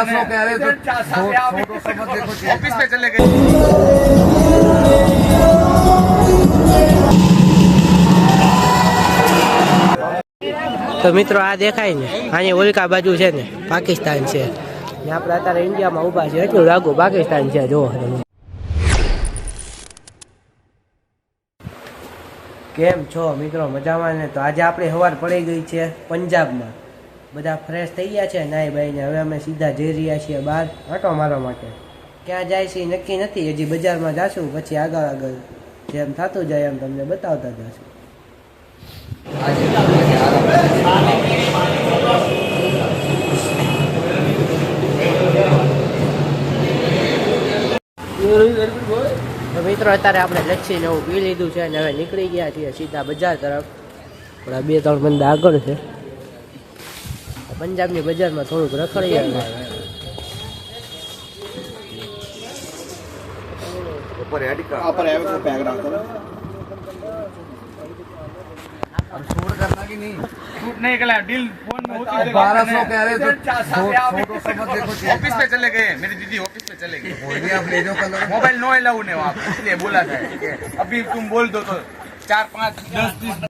Office पे चले गए। તો મિત્રો આ દેખાય ને આની ઉલ્કા બાજુ છે ને પાકિસ્તાન છે ને આપણે અત્યારે ઇન્ડિયામાં ઊભા છે એટલું લાગુ પાકિસ્તાન છે જો કેમ છો મિત્રો મજામાં ને? તો આજે આપણે સવાર પડી ગઈ છે પંજાબમાં, બધા ફ્રેશ થઈ ગયા છે નાઈ બાઈને. હવે અમે સીધા જઈ રહ્યા છીએ બહાર આંટો મારવા માટે. ક્યાં જાય છે નક્કી નથી, હજી બજારમાં જાશું, પછી આગળ આગળ જેમ થતું જાય એમ તમને બતાવતા જશું. તો મિત્રો અત્યારે આપણે લચ્છી ને એવું પી લીધું છે અને હવે નીકળી ગયા છીએ સીધા બજાર તરફ. થોડા 2-3 બંદા આગળ છે. પંજાબની બજારમાં થોડુંક રખડી नहीं कला डील फोन में होती है। 1200 कह रहे थे, ऑफिस पे चले गए, मेरी दीदी ऑफिस पे चले गई। आप ले जाओ कलर, मोबाइल नो अलाउ ने वहाँ पे, इसलिए बोला था अभी तुम बोल दो तो 4, 5, 10, 20।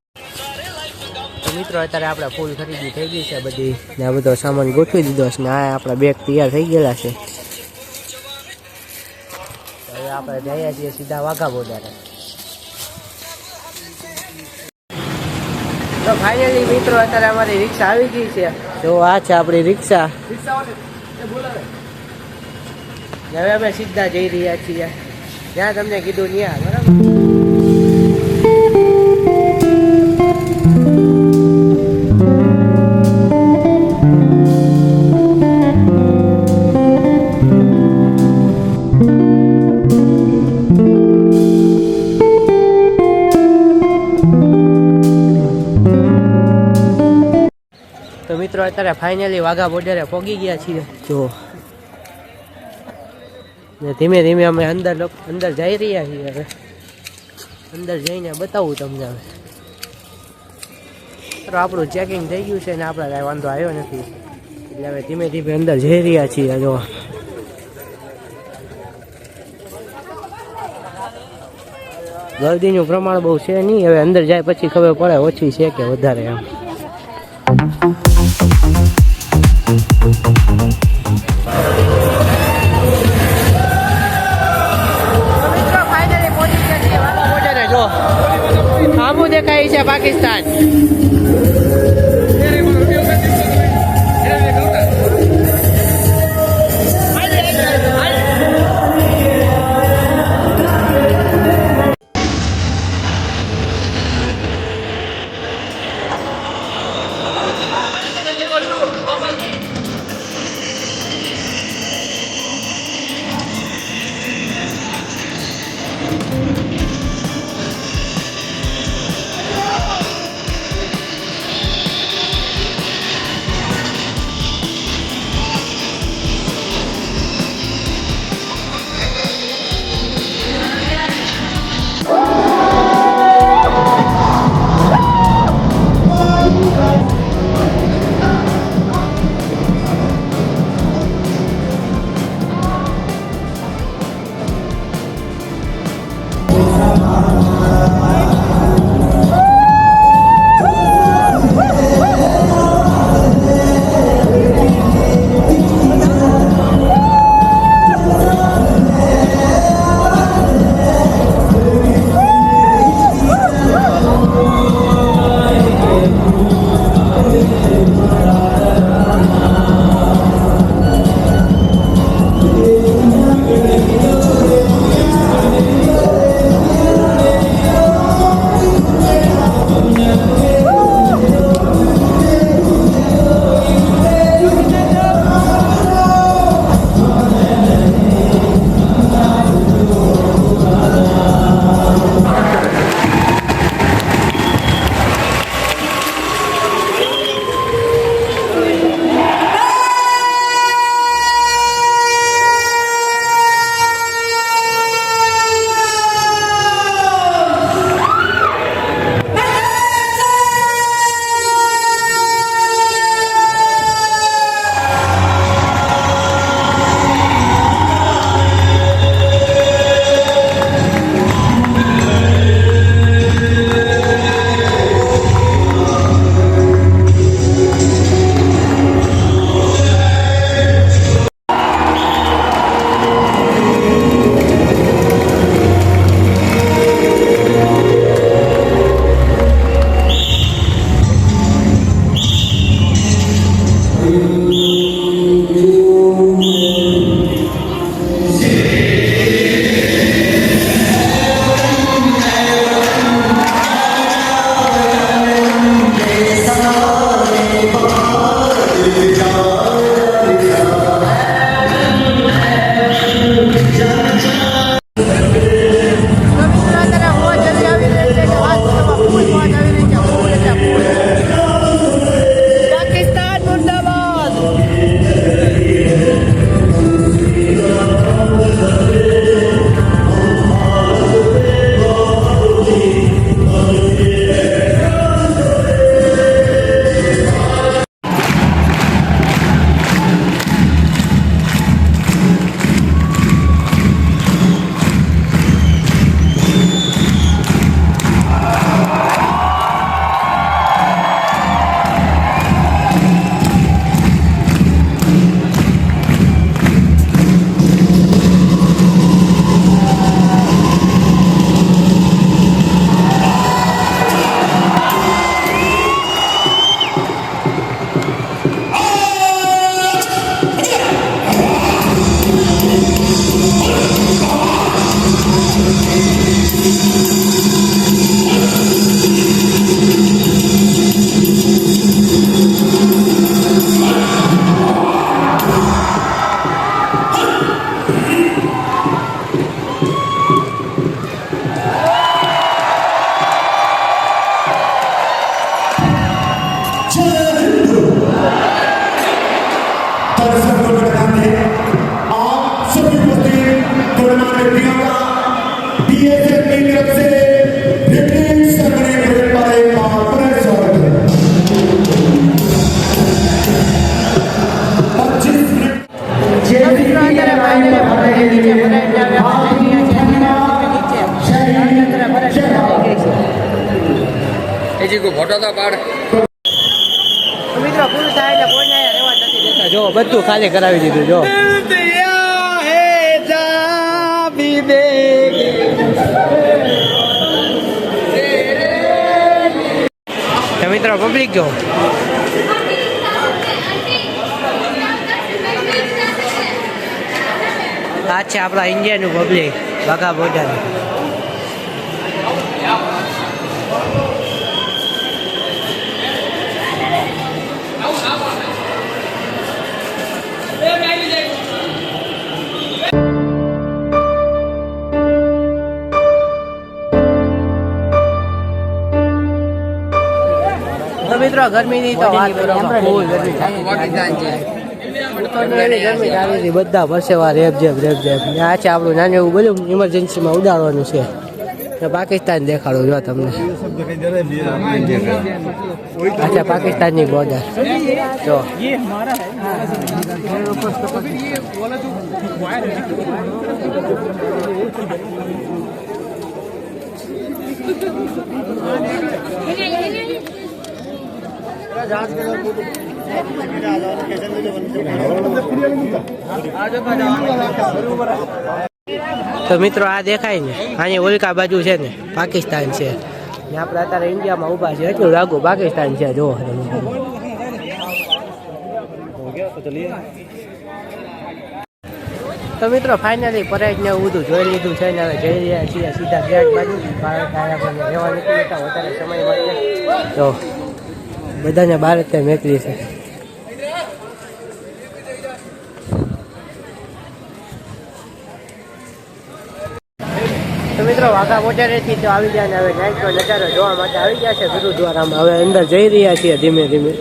તો મિત્રો અત્યારે આપણે ફૂલ ખરીદી થઈ ગઈ છે બધી ને આ બધો સામાન ગોઠવી દીધો છે ને આ આપણા બેગ તૈયાર થઈ ગયેલા છે. હવે આપણે જઈએ છીએ સીધા વાઘા બોર્ડર. તો ફાઇનલી મિત્રો અત્યારે અમારી રિક્ષા આવી ગઈ છે. તો આ છે આપણી રિક્ષા. હવે અમે સીધા જઈ રહ્યા છીએ જ્યાં તમને કીધું ત્યાં. બરાબર. તો મિત્રો અત્યારે ફાઇનલી વાઘા બોર્ડરે પહોંચી ગયા છીએ. જો ને ધીમે ધીમે અમે અંદર જઈ રહ્યા છીએ. હવે અંદર જઈને બતાવું તમને. હવે આપણું ચેકિંગ થઈ ગયું છે ને આપણે કાંઈ વાંધો આવ્યો નથી એટલે હવે ધીમે ધીમે અંદર જઈ રહ્યા છીએ. જો ગર્દીનું પ્રમાણ બહુ છે નહીં, હવે અંદર જાય પછી ખબર પડે ઓછી છે કે વધારે એમ. આમું દેખાય છે પાકિસ્તાન. નીચે ભરાઈને આવે આપણે જઈ રહ્યા છીએ નીચે ભરાઈ ગઈ છે એ જી કો ફોટો તો પાડ. તો મિત્રો પૂરું થાય એટલે કોઈ અહીંયા રહેવા નથી દેતા જો બધું ખાલી કરાવી દીધું જો તો મિત્રો પબ્લિક જો આ છે આપણા ઇન્ડિયાનું પબ્લિક વાઘા બોર્ડર તો મિત્રો ગરમીની તો વાત કરવામાં બહુ ગરમી ગરમી ચાલી હતી બધા પરસેવા રેબઝેબ આ છે આપણું નાનું એવું બોલ્યું ઇમરજન્સીમાં ઉડાડવાનું છે પાકિસ્તાન દેખાડું જો તમને અચ્છા પાકિસ્તાનની બોર્ડર જો તો મિત્રો આ દેખાય ને આની ઓલકા બાજુ છે ને પાકિસ્તાન છે ને આપણે અત્યારે ઇન્ડિયામાં ઊભા છે એટલું લાગુ પાકિસ્તાન છે જો તો મિત્રો ફાઇનલી પરેડ ને એવું બધું જોઈ લીધું છે ને હવે જઈ રહ્યા છીએ સીધા ગેટ બાજુ કારણ કે આપણને રહેવા નથી દેતા વધારે સમય માટે તો બધાને બહાર જ મેકલી છે તો મિત્રો વાઘા બોર્ડરેથી તો આવી ગયા ને હવે નાઇટનો નજારો જોવા માટે આવી ગયા છે ગુરુદ્વારામાં હવે અંદર જઈ રહ્યા છીએ ધીમે ધીમે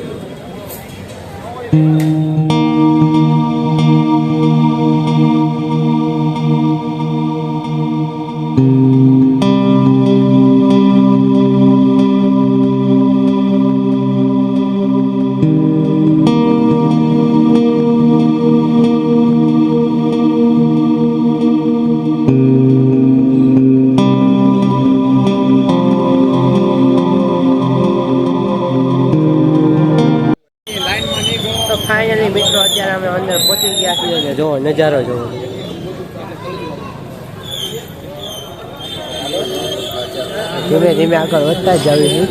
ફાઇનલી મિત્રો અત્યારે અમે અંદર પહોંચી ગયા છીએ ને જોવો નજારો જોવો ધીમે ધીમે આગળ વધતા જ આવીશું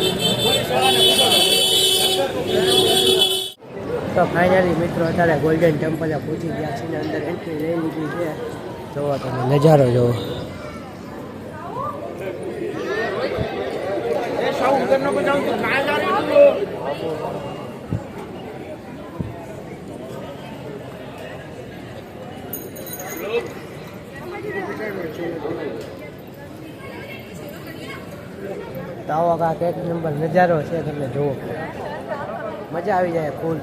તો ફાઇનલી મિત્રો અત્યારે ગોલ્ડન ટેમ્પલે પહોંચી ગયા છીએ અંદર એન્ટ્રી લઈ લીધી છે જોવો તમે નજારો જોવો તો આવો કાંક એક નંબર નજારો છે તમે જુઓ મજા આવી જાય ફૂલ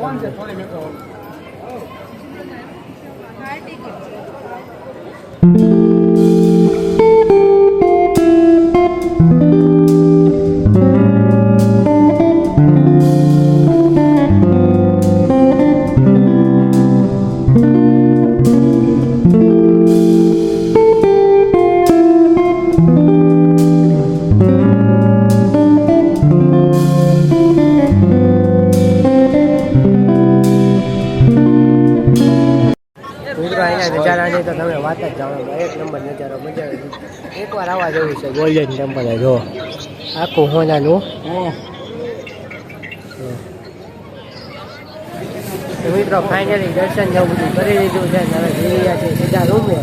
નજારાની તો તમે વાત જ જાણો એક નંબર નજારો મજા આવી એકવાર આવવા જેવું છે ગોલ્ડન ટેમ્પલ જો આખું હોનાનું મિત્રો ફાઇનલી દર્શન જેવું બધું કરી લીધું છે હવે જઈ રહ્યા છીએ સીધા રૂમે